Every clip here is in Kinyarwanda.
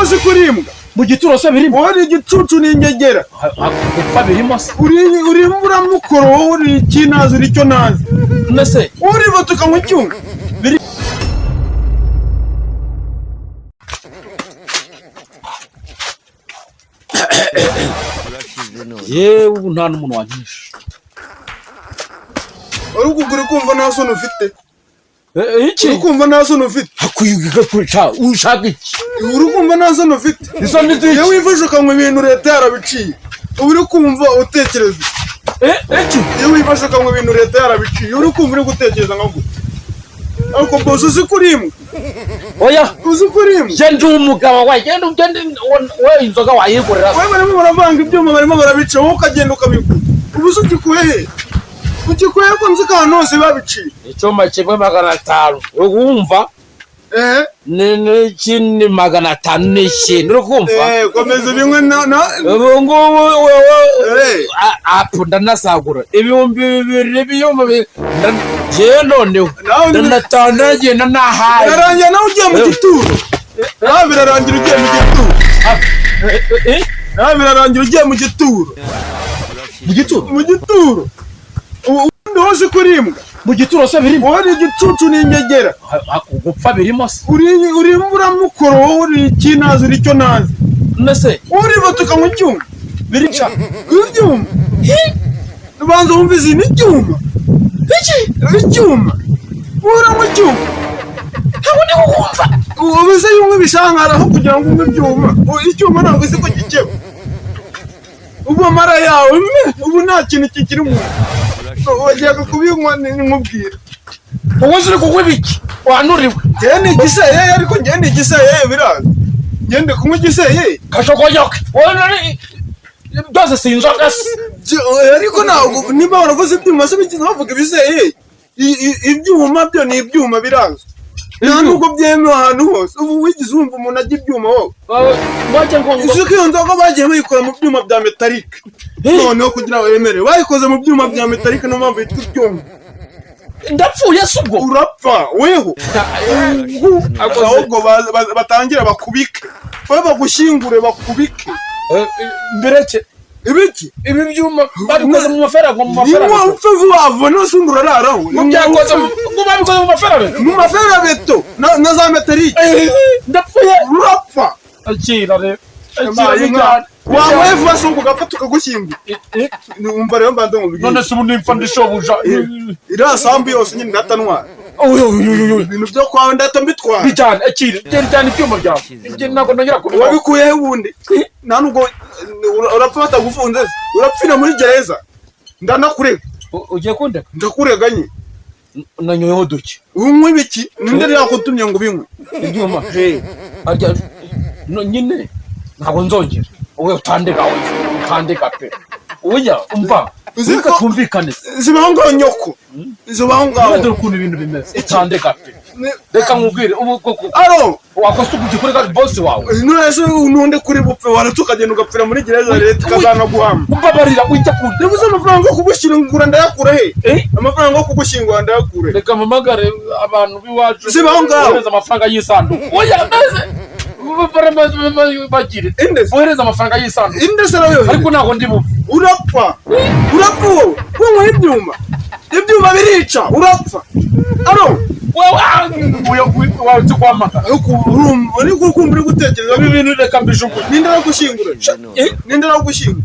wose kurimbwa mu gituro se birimo uri igicucu n'ingegera gupfa birimo se uri mukoro uri ikinazi uri cyo nazi nese uri batuka mu cyuma yewe ubu nta n'umuntu wanyisha uri kumva nta soni ufite iki uri kumva nta soni ufite hakwiga kwica ushaka iki uri kumva nta soni ufite isoni z'iki iyo wifashe ukanywa ibintu leta yarabiciye uba uri kumva utekereza iki iyo wifashe ukanywa ibintu leta yarabiciye uri kumva uri gutekereza nka gute ariko bose uzi kurimbwa oya uzi kurimbwa je ndi umugabo wawe genda we inzoga wayigurira we barimo baravanga ibyuma barimo barabica wowe ukagenda ukabigura ubu se ugikuye he ugikuye ko nzi ko ahantu hose babiciye icyuma kimwe 500 wumva ni 500 n'ikintu uri kumva komeza bimwe ubu ngubu apu ndanasagura 2,000 byuma je noneho ndanatandagenda nahaye birarangira nawe ugiye mu gituro nawe birarangira ugiye mu gituro nawe birarangira ugiye mu gituro mu gituro ubundi wose kurimbwa mu gituro se birimo uri igicucu n'ingegera gupfa birimo se uri mukoro uri ikinazi uri cyo nazi nese uri batuka mu cyuma birica ibyuma ubanza wumva izi ni icyuma icyuma ura mu cyuma ntabwo ndi kukumva ubuze yumwe bishankara aho kugira ngo umwe ibyuma icyuma ntabwo isi ko gikeba ubu amara yawe ubu nta kintu kikiri mu wajyaga kubinywa nkubwira wowe uri kunywa ibiki wanuriwe njyewe ni igiseye ariko njyewe ni igiseye biraza ngende kunywa igiseye kashokoyoke wowe byose si inzoga se ariko ntabwo niba waravuze ibyuma se bigize bavuga ibiseye ibyuma byo ni ibyuma biraza nta nubwo byemewe ahantu hose ubu wigize wumva umuntu ajya ibyuma wowe uzi ko iyo nzoga bagiye bayikora mu byuma bya metalike noneho kugira ngo wemere bayikoze mu byuma bya metalike niyo mpamvu yitwa ibyuma ndapfuye se ubwo urapfa weho ahubwo batangira bakubike wowe bagushyingure bakubike mbireke ibiki ibi byuma babikoze mu mafaranga niba upfa vuba vuba nose undi urararaho babikoze mu mafaranga mu mafaranga na za metalike ndapfuye urapfa akira rero wawe vuba se ugapfa tukagushyingura wumva rero mbanza ngo none se ubu nimfa ndishobuja iriya sambu yose nyine ndatanwara ibintu byo kwawe ndahita mbitwara bijyane akira cyane ibyuma byawe ntabwo nongera kubikora wabikuye he ubundi nta nubwo urapfa batagufunze urapfira muri gereza ndanakurega ugiye kundeka ndakurega nye nanyoyeho duke unywa ibiki ninde yakutumye ngo ubinywe ibyuma nyine ntabwo nzongera wowe utandeka pe ujya umva uzika twumvikane zibaho ngaho nyoko zibaho ngaho dore ukuntu ibintu bimeze utandeka pe reka nkubwire ubu koko aro wakoze ugikorera boss wawe none se nunde kuri bupfe waratukagenda ugapfira muri gereza leta kazana guhama ubabarira ujya kundi nibuze amafaranga yo kugushyingura ndayakura he amafaranga yo kugushyingura ndayakura reka mpamagare abantu biwacu zibaho ngaho ohereza amafaranga y'isanduku oya bagire ohereza amafaranga y'isanduku indese nayo ariko ntabwo ndi bupfe urapfa wowe wowe ibyuma birica urapfa aro wawe tukwamagara ariko ukumva uri gutekereza ibi bintu reka mbijugure ninde aragushyingura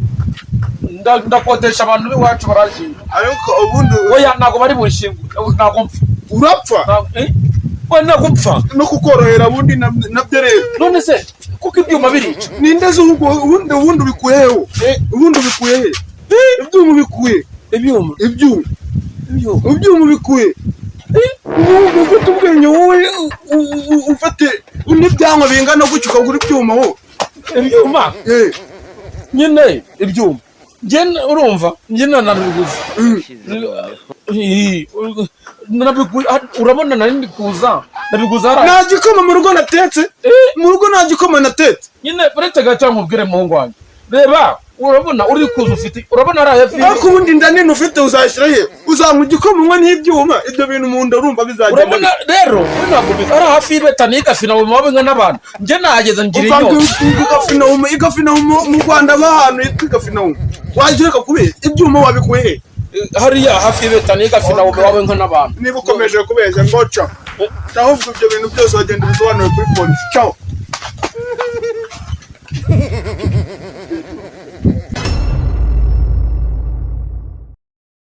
ndakodesha abantu b'iwacu barashyingura ariko ubundi oya ntabwo bari bushingure ntabwo mpfa urapfa we ntabwo mpfa no kukorohera ubundi nabyo rero none se kuko ibyuma birica ninde se ubundi ubikuyeho ubundi ubikuye he ibyuma ubikuye ibyuma ubikuye ubu ufite ubwenge wowe ufate n'ibyanwa bingana gutyo ukagura ibyuma wowe ibyuma nyine ibyuma urumva njye nanabiguze urabona nari ndi kuza nabiguze hariya nta gikoma mu rugo natetse mu rugo nta gikoma natetse nyine uretse gato nkubwire muhungu wanjye reba urabona uri kuza ufite urabona ari hafi ariko ubundi ndanini ufite uzashyira he uzanywa igikomunywa n'ibyuma ibyo bintu mu nda urumva bizagenda urabona rero ntabwo ari hafi y'ibetani y'igafina mu mabinga n'abantu njye nahageze ngira inyota igafina mu Rwanda bahantu yitwa igafina wagireka kubera ibyuma wabikuye he hariya hafi y'ibetani y'igafina mu mabinga n'abantu niba ukomeje kubeshya ngo ca ahubwo ibyo bintu byose wagenda bisobanuye kuri polisi ciao